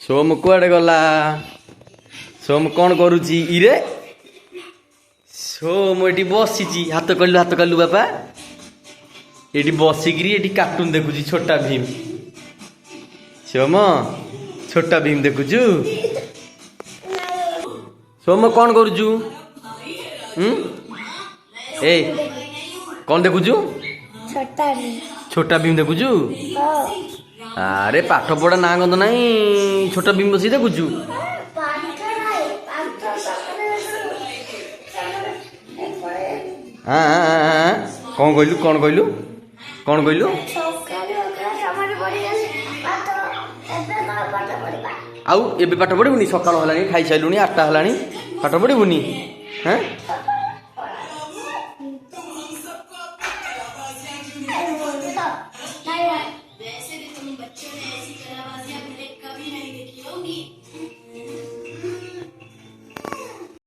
सोम कुआडे गला सोम कौन करुची इरे सोम एटी बसी हाथ कलु बापा ये बसिकी ये कार्टून देखुची छोटा भीम सोम छोटा भीम देखुचु सोम कौन करुचु ए कौन देखुचु छोटा भीम देखुचु अरे पाठ पढ़ा ना गंध ना छोटा भीम बस देखुचु कौन कहलु कौन कहलु कौन कहलु आउ एबे पाठ पढ़बुनी सकाळ हलानी खाई साइलुनी 8टा हलानी पाठ पढ़बुनी हैं